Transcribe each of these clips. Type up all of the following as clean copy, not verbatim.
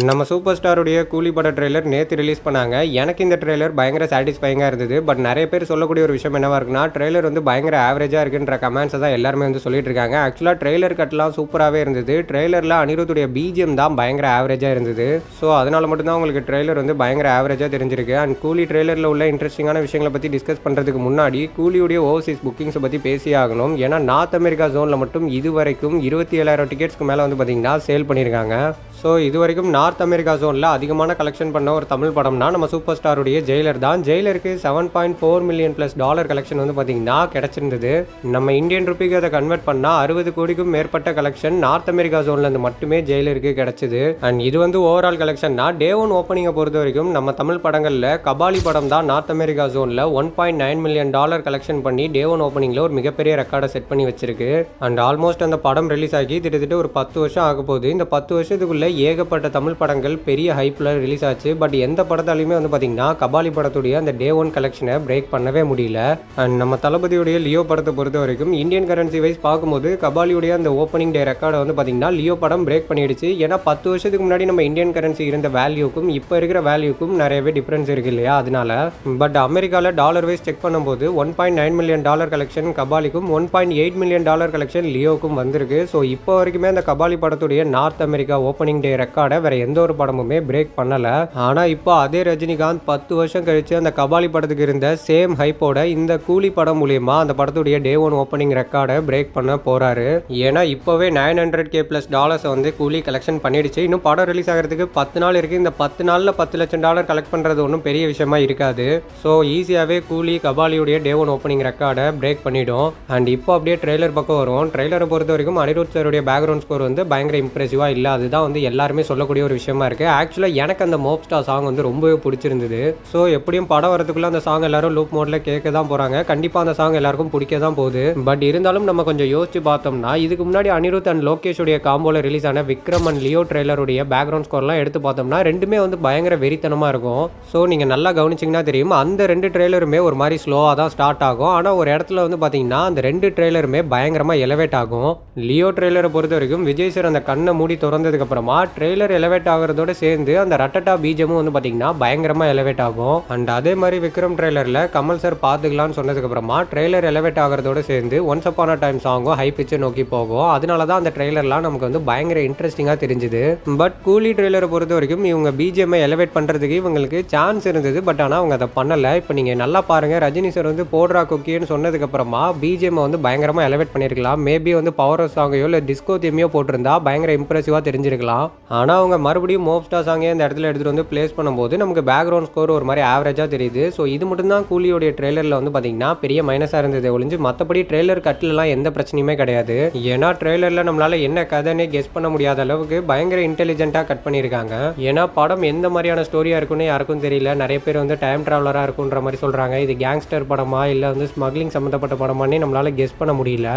நம்ம சூப்பர் ஸ்டாருடைய கூலி பட ட்ரெய்லர் நேற்று ரிலீஸ் பண்ணாங்க. எனக்கு இந்த ட்ரெய்லர் பயங்கர சாட்டிஸ்ஃபைங்காக இருந்தது. பட் நிறைய பேர் சொல்லக்கூடிய ஒரு விஷயம் என்னவா இருக்குன்னா, ட்ரெய்லர் வந்து பயங்கர ஆவரேஜாக இருக்குன்ற கமெண்ட்ஸை தான் எல்லாருமே வந்து சொல்லிட்டு இருக்காங்க. ஆக்சுவலாக ட்ரெய்லர் கட்லாம் சூப்பராகவே இருந்தது. ட்ரெய்லரில் அனிருத்துடைய பிஜிஎம் தான் பயங்கர ஆவரேஜாக இருந்தது. ஸோ அதனால மட்டும்தான் உங்களுக்கு ட்ரெய்லர் வந்து பயங்கர ஆவரேஜாக தெரிஞ்சிருக்கு. அண்ட் கூலி ட்ரெய்லரில் உள்ள இன்ட்ரெஸ்டிங்கான விஷயங்களை பற்றி டிஸ்கஸ் பண்ணுறதுக்கு முன்னாடி கூலியுடைய ஓவர்சீஸ் புக்கிங்ஸை பற்றி பேசி ஆகணும். ஏன்னா நார்த் அமெரிக்கா ஜோனில் மட்டும் இதுவரைக்கும் 27,000 டிக்கெட்ஸ்க்கு மேலே வந்து பார்த்தீங்கன்னா சேல் பண்ணியிருக்காங்க. ஸோ இது வரைக்கும் நார்த் அமெரிக்கா ஜோனில் அதிகமான கலெக்ஷன் பண்ண ஒரு தமிழ் படம்னா நம்ம சூப்பர் ஸ்டாருடைய ஜெயிலர் தான். ஜெயிலருக்கு $7.4 மில்லியன் ப்ளஸ் கலெக்ஷன் வந்து பார்த்தீங்கன்னா கிடச்சிருந்தது. நம்ம இந்தியன் ருப்பிக்கு அதை கன்வெர்ட் பண்ணால் 60 கோடிக்கும் மேற்பட்ட கலெக்ஷன் நார்த் அமெரிக்கா ஜோன்லேருந்து மட்டுமே ஜெயிலருக்கு கிடச்சிது. அண்ட் இது வந்து ஓவரால் கலெக்ஷன்னா டே ஒன் ஓப்பனிங்கை பொறுத்த வரைக்கும் நம்ம தமிழ் படங்களில் கபாலி படம் தான் நார்த் அமெரிக்கா ஜோனில் $1.9 மில்லியன் கலெக்ஷன் பண்ணி டே ஒன் ஓப்பனிங்கில் ஒரு மிகப்பெரிய ரெக்கார்டை செட் பண்ணி வச்சிருக்கு. அண்ட் ஆல்மோஸ்ட் அந்த படம் ரிலீஸ் ஆகி கிட்டத்தட்ட ஒரு 10 வருஷம் ஆக போகுது. இந்த 10 வருஷத்துக்குள்ள ஏகப்பட்ட தமிழ் படங்கள் பெரிய ஹைப்ல ரிலீஸ் ஆச்சு. பட் எந்த படத்தாலையுமே வந்து பாத்தீங்கன்னா கபாலி படத்துடைய அந்த டே ஒன் கலெக்ஷனை பிரேக் பண்ணவே முடியல. அண்ட் நம்ம தளபதியுடைய லியோ படத்தை பொறுத்த வரைக்கும் இந்தியன் கரன்சி வைஸ் பார்க்கும்போது கபாலியுடைய அந்த ஓப்பனிங் டே ரெக்கார்டை வந்து பாத்தீங்கன்னா லியோ படம் பிரேக் பண்ணிடுச்சு. ஏன்னா 10 வருஷத்துக்கு முன்னாடி நம்ம இந்தியன் கரன்சி இருந்த வேல்யூக்கும் இப்போ இருக்கிற வேல்யூக்கும் நிறையவே டிஃபரன்ஸ் இருக்கு இல்லையா, அதனால. பட் அமெரிக்காவில் டாலர் வைஸ் செக் பண்ணும்போது $1.9 மில்லியன் கலெக்ஷன் கபாலிக்கும் $1.8 மில்லியன் கலெக்ஷன் லியோக்கும் வந்திருக்கு. ஸோ இப்போ வரைக்குமே அந்த கபாலி படத்துடைய நார்த் அமெரிக்கா ஓப்பனிங் டே ரெக்கார்டை வேற எந்த ஒரு படமுமே பிரேக் பண்ணல. ஆனா இப்போ அதே ரஜினிகாந்த் 10 வருஷம் கழிச்சு அந்த கபாலி படத்துக்கு இருந்த சேம் ஹைப்போட இந்த கூலி படம் மூலியமா அந்த படத்துடைய டே ஒன் ஓப்பனிங் ரெக்கார்டை பிரேக் பண்ண போறாரு. ஏன்னா இப்போவே $900K ப்ளஸ் வந்து கூலி கலெக்ஷன் பண்ணிடுச்சு. இன்னும் படம் ரிலீஸ் ஆகிறதுக்கு 10 நாள் இருக்கு. இந்த 10 நாளில் $10 லட்சம் கலெக்ட் பண்றது ஒன்றும் பெரிய விஷயமா இருக்காது. ஸோ ஈஸியாகவே கூலி கபாலியுடைய டே ஒன் ஓப்பனிங் ரெக்கார்டை பிரேக் பண்ணிடும். அண்ட் இப்போ அப்படியே ட்ரெய்லர் பக்கம் வரும். ட்ரெய்லரை பொறுத்த வரைக்கும் அனிருத் சாருடைய பேக்ரவுண்ட் ஸ்கோர் வந்து பயங்கர இம்ப்ரெசிவா இல்லை. அதுதான் வந்து எல்லாருமே சொல்லக்கூடிய ஒரு விஷயமா இருக்கு. ஆக்சுவலாக எனக்கு அந்த மோப் ஸ்டார் சாங் வந்து ரொம்பவே பிடிச்சிருந்தது. ஸோ எப்படியும் படம் வரதுக்குள்ள அந்த சாங் எல்லாரும் லூப் மோட்ல கேட்க தான் போறாங்க. கண்டிப்பாக அந்த சாங் எல்லாருக்கும் பிடிக்க தான் போகுது. பட் இருந்தாலும் நம்ம கொஞ்சம் யோசிச்சு பார்த்தோம்னா இதுக்கு முன்னாடி அனிருத் அண்ட் லோகேஷுடைய காம்போல ரிலீஸ் ஆன விக்ரம் அண்ட் லியோ ட்ரெய்லருடைய பேக்ரவுண்ட் ஸ்கோர்லாம் எடுத்து பார்த்தோம்னா ரெண்டுமே வந்து பயங்கர வெறித்தனமா இருக்கும். ஸோ நீங்க நல்லா கவனிச்சிங்கன்னா தெரியும், அந்த ரெண்டு ட்ரெய்லருமே ஒரு மாதிரி ஸ்லோவாக தான் ஸ்டார்ட் ஆகும். ஆனால் ஒரு இடத்துல வந்து பார்த்தீங்கன்னா அந்த ரெண்டு ட்ரெய்லருமே பயங்கரமா எலவேட் ஆகும். லியோ ட்ரெய்லரை பொறுத்த வரைக்கும் விஜய் சார் அந்த கண்ணை மூடி திறந்ததுக்கு அப்புறமா ட்ரெய்லர் எலவேட் ஆகிறதோட சேர்ந்து அந்த ரட்டட்டா பீஜமும் வந்து பார்த்தீங்கன்னா பயங்கரமா எலவேட் ஆகும். அண்ட் அதே மாதிரி விக்ரம் ட்ரெய்லர்ல கமல் சார் பார்த்துக்கலாம்னு சொன்னதுக்கு அப்புறமா ட்ரெய்லர் எலவேட் ஆகிறதோட சேர்ந்து ஒன்ஸ் அப்பான் அ டைம் சாங்கும் ஹை பிச்சை நோக்கி போகும். அதனால தான் அந்த ட்ரெய்லர்லாம் நமக்கு வந்து பயங்கர இன்ட்ரெஸ்டிங்காக தெரிஞ்சுது. பட் கூலி ட்ரெய்லரை பொறுத்த வரைக்கும் இவங்க பிஜிஎம் எலவேட் பண்றதுக்கு இவங்களுக்கு சான்ஸ் இருந்தது. பட் ஆனால் அவங்க அதை பண்ணல. இப்போ நீங்க நல்லா பாருங்க, ரஜினி சார் வந்து போடுறா கொக்கின்னு சொன்னதுக்கு அப்புறமா பிஜிஎம் வந்து பயங்கரமா எலவேட் பண்ணிருக்கலாம். மேபி வந்து பவர் சாங்கையோ இல்லை டிஸ்கோ தீமையோ போட்டிருந்தா பயங்கர இம்ப்ரெசிவா தெரிஞ்சிருக்கலாம். ஆனால் அவங்க மறுபடியும் மோப் ஸ்டார் சாங்கே இந்த இடத்துல எடுத்துட்டு வந்து பிளேஸ் பண்ணும்போது நமக்கு பேக்ரவுண்ட் ஸ்கோர் ஒரு மாதிரி ஆவரேஜா தெரியுது. ஸோ இது மட்டும் தான் கூலியோடைய ட்ரெய்லர்ல வந்து பாத்தீங்கன்னா பெரிய மைனஸா இருந்தது ஒழிஞ்சு மற்றபடி ட்ரெய்லர் கட்லாம் எந்த பிரச்சனையுமே கிடையாது. ஏன்னா ட்ரெய்லர்ல நம்மளால என்ன கதைன்னு கெஸ் பண்ண முடியாத அளவுக்கு பயங்கர இன்டெலிஜென்ட்டா கட் பண்ணியிருக்காங்க. ஏன்னா படம் எந்த மாதிரியான ஸ்டோரியா இருக்குன்னு யாருக்கும் தெரியல. நிறைய பேர் வந்து டைம் டிராவலரா இருக்குன்ற மாதிரி சொல்றாங்க. இது கேங்ஸ்டர் படமா இல்லை வந்து ஸ்மக்லிங் சம்மந்தப்பட்ட படமானே நம்மளால கெஸ் பண்ண முடியல.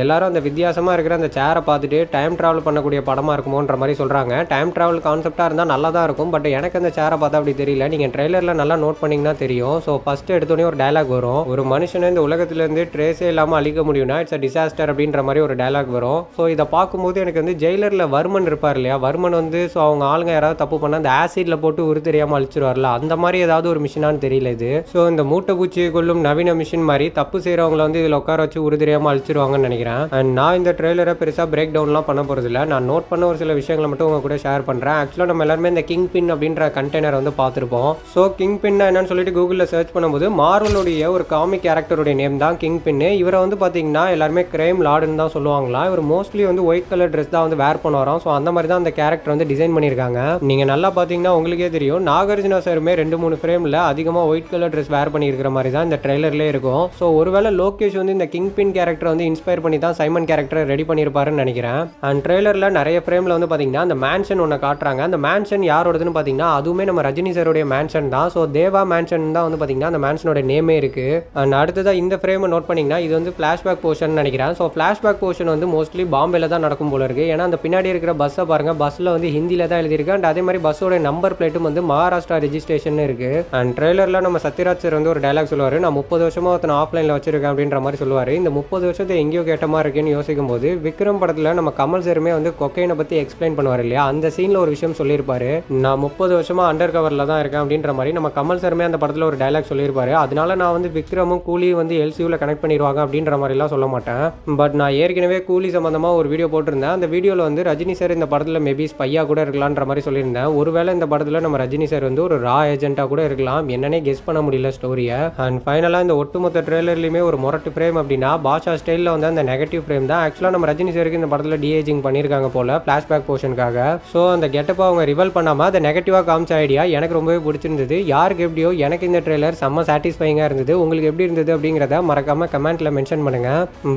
எல்லாரும் அந்த வித்தியாசமாக இருக்கிற அந்த சேரை பார்த்துட்டு டைம் ட்ராவல் பண்ணக்கூடிய படமாக இருக்குமோன்ற மாதிரி சொல்கிறாங்க. டைம் ட்ராவல் கான்செப்டாக இருந்தால் நல்லா தான் இருக்கும். பட் எனக்கு அந்த சேரை பார்த்தா அப்படி தெரியல. நீங்கள் ட்ரெய்லரில் நல்லா நோட் பண்ணிங்கன்னா தெரியும். ஸோ ஃபஸ்ட்டு எடுத்தோடனே ஒரு டைலாக் வரும், ஒரு மனுஷனை இந்த உலகத்துலேருந்து ட்ரேஸே இல்லாமல் அழிக்க முடியும்னா இட்ஸ் அ டிசாஸ்டர் அப்படின்ற மாதிரி ஒரு டைலாக் வரும். ஸோ இதை பார்க்கும்போது எனக்கு வந்து ஜெயிலரில் வர்மன் இருப்பார் இல்லையா, வர்மன் வந்து ஸோ அவங்க ஆளுங்க யாராவது தப்பு பண்ணால் அந்த ஆசிடில் போட்டு உரு தெரியாமல் அழிச்சிருவார்ல, அந்த மாதிரி ஏதாவது ஒரு மிஷினான்னு தெரியல இது. ஸோ இந்த மூட்டை பூச்சியை கொள்ளும் நவீன மிஷின் மாதிரி தப்பு செய்கிறவங்களை வந்து இதில் உட்கார வச்சு உரு தெரியாமல் அழிச்சிருவாங்கன்னு நினைக்கிறேன். அண்ட் நான் இந்த ட்ரெய்லரை பெருசாக பிரேக் டவுன்லாம் பண்ண போகிறதில்ல. நான் நோட் பண்ண ஒரு சில விஷயங்களை மட்டும் உங்க கூட ஷேர் பண்ணுறேன். ஆக்சுவலாக நம்ம எல்லாருமே இந்த கிங் பின் அப்படின்ற கண்டெய்னர் வந்து பார்த்துருப்போம். ஸோ கிங் பின்னா என்னன்னு சொல்லிட்டு கூகுளில் சர்ச் பண்ணும்போது மார்வலுடைய ஒரு காமிக் கேரக்டருடைய நேம் தான் கிங் பின்னு. இவரை வந்து பார்த்தீங்கன்னா எல்லாருமே கிரைம் லார்டுன்னு தான் சொல்லுவாங்களா. இவர் மோஸ்ட்லி வந்து ஒயிட் கலர் ட்ரெஸ் தான் வந்து வேர் பண்ணுவாராம். ஸோ அந்த மாதிரி தான் அந்த கேரக்டர் வந்து டிசைன் பண்ணியிருக்காங்க. நீங்கள் நல்லா பார்த்தீங்கன்னா உங்களுக்கே தெரியும், நாகார்ஜுனா சாருமே 2-3 ஃப்ரேமில் அதிகமாக ஒயிட் கலர் ட்ரெஸ் வேர் பண்ணியிருக்கிற மாதிரி தான் இந்த ட்ரெய்லர்லேயே இருக்கும். ஸோ ஒருவேளை லோகேஷ் வந்து இந்த கிங் பின் கேரக்டர் வந்து இன்ஸ்பயர் பண்ணி தான் சைமன் கேரக்டர் ரெடி பண்ணியிருப்பாருன்னு நினைக்கிறேன். அண்ட் ட்ரெய்லர்ல நிறைய ஃப்ரேம்ல வந்து பாத்தீங்கன்னா அந்த மேன்ஷன் ஒன்று காட்டுறாங்க. அந்த மேன்ஷன் யாரோடதுன்னு பாத்தீங்கன்னா அதுவுமே நம்ம ரஜினி சாருடைய மேன்ஷன் தான். ஸோ தேவா மேன்ஷன் தான் வந்து பாத்தீங்கன்னா அந்த மேன்ஷனோட நேமே இருக்கு. அண்ட் அடுத்ததான் இந்த ஃப்ரேம் நோட் பண்ணீங்கன்னா இது வந்து ஃபிளாஷ்பேக் போர்ஷன் நினைக்கிறேன். ஸோ ஃபிளாஷ்பேக் போர்ஷன் வந்து மோஸ்ட்லி பாம்பேல தான் நடக்கும் போல இருக்கு. ஏன்னா அந்த பின்னாடி இருக்கிற பஸ்ஸை பாருங்க, பஸ்ல வந்து ஹிந்தியில தான் எழுதியிருக்கு. அண்ட் அதே மாதிரி பஸ்ஸோட நம்பர் பிளேட்டும் வந்து மகாராஷ்டிரா ரெஜிஸ்ட்ரேஷன் இருக்கு. அண்ட் ட்ரெய்லர்ல நம்ம சத்யராஜ் சார் வந்து ஒரு டைலாக் சொல்லுவாரு, நான் 30 வருஷமா ஒருத்தன் ஆஃப்லைன்ல வச்சிருக்கேன் அப்படின்ற மாதிரி சொல்லுவாரு. இந்த 30 வருஷத்தை எங்கேயோ படத்துக்கு ஏற்ற மாதிரி இருக்குன்னு யோசிக்கும் போது விக்ரம் படத்தில் நம்ம கமல் சாருமே வந்து கொக்கைனை பற்றி எக்ஸ்பிளைன் பண்ணுவார் இல்லையா, அந்த சீனில் ஒரு விஷயம் சொல்லியிருப்பாரு. நான் 30 வருஷமா அண்டர் கவரில் தான் இருக்கேன் அப்படின்ற மாதிரி நம்ம கமல் சாருமே அந்த படத்தில் ஒரு டைலாக் சொல்லியிருப்பாரு. அதனால நான் வந்து விக்ரமும் கூலியும் வந்து எல்சியூவில் கனெக்ட் பண்ணிடுவாங்க அப்படின்ற மாதிரிலாம் சொல்ல மாட்டேன். பட் நான் ஏற்கனவே கூலி சம்மந்தமாக ஒரு வீடியோ போட்டிருந்தேன். அந்த வீடியோவில் வந்து ரஜினி சார் இந்த படத்தில் மேபி ஸ்பையாக கூட இருக்கலான்ற மாதிரி சொல்லியிருந்தேன். ஒருவேளை இந்த படத்தில் நம்ம ரஜினி சார் வந்து ஒரு ரா ஏஜென்ட்டாக கூட இருக்கலாம், என்னன்னே கெஸ் பண்ண முடியல ஸ்டோரியை. அண்ட் ஃபைனலாக இந்த ஒட்டுமொத்த ட்ரெய்லர்லையுமே ஒரு மொரட்டு ஃப்ரேம் அப்படின்னா பாஷா ஸ்டைலில் வந்து அந்த நெகட்டிவ் ஃப்ரேம் தான். ஆக்சுவலாக நம்ம ரஜினி சாருக்கு இந்த படத்தில் டிஏஜிங் பண்ணியிருக்காங்க போல ஃப்ளாஷ்பேக் போர்ஷனுக்காக. ஸோ அந்த கெட்டப்பை அவங்க ரிவல் பண்ணாமல் அதை நெகட்டிவாக காமிச்ச ஐடியா எனக்கு ரொம்பவே பிடிச்சிருந்தது. யாருக்கு எப்படியோ எனக்கு இந்த ட்ரெய்லர் செம்ம சாட்டிஸ்ஃபைங்காக இருந்தது. உங்களுக்கு எப்படி இருந்தது அப்படிங்கிறத மறக்காம கமெண்ட்டில் மென்ஷன் பண்ணுங்க.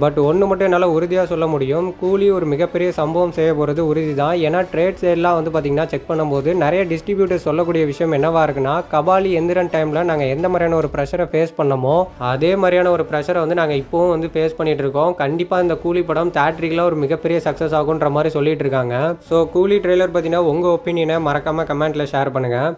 பட் ஒன்று மட்டும் என்னால் உறுதியாக சொல்ல முடியும், கூலி ஒரு மிகப்பெரிய சம்பவம் செய்ய போகிறது உறுதி தான். ஏன்னா ட்ரேட் சைட்லாம் வந்து பார்த்தீங்கன்னா செக் பண்ணும்போது நிறைய டிஸ்ட்ரிபியூட்டர் சொல்லக்கூடிய விஷயம் என்னவா இருக்குன்னா, கபாலி எந்திரன் டைமில் நாங்கள் எந்த மாதிரியான ஒரு ப்ரெஷரை ஃபேஸ் பண்ணமோ அதே மாதிரியான ஒரு ப்ரெஷரை வந்து நாங்கள் இப்போவும் வந்து ஃபேஸ் பண்ணிட்டு இருக்கோம். கண்டிப்பாக இந்த கூலி படம் தேட்ரிக்கில் ஒரு மிகப்பெரிய சக்ஸஸ் ஆகுன்ற மாதிரி சொல்லிட்டு இருக்காங்க. ஸோ கூலி ட்ரெய்லர் பார்த்தீங்கன்னா உங்கள் ஒப்பீனியனை மறக்காமல் கமெண்ட்டில் ஷேர் பண்ணுங்கள்.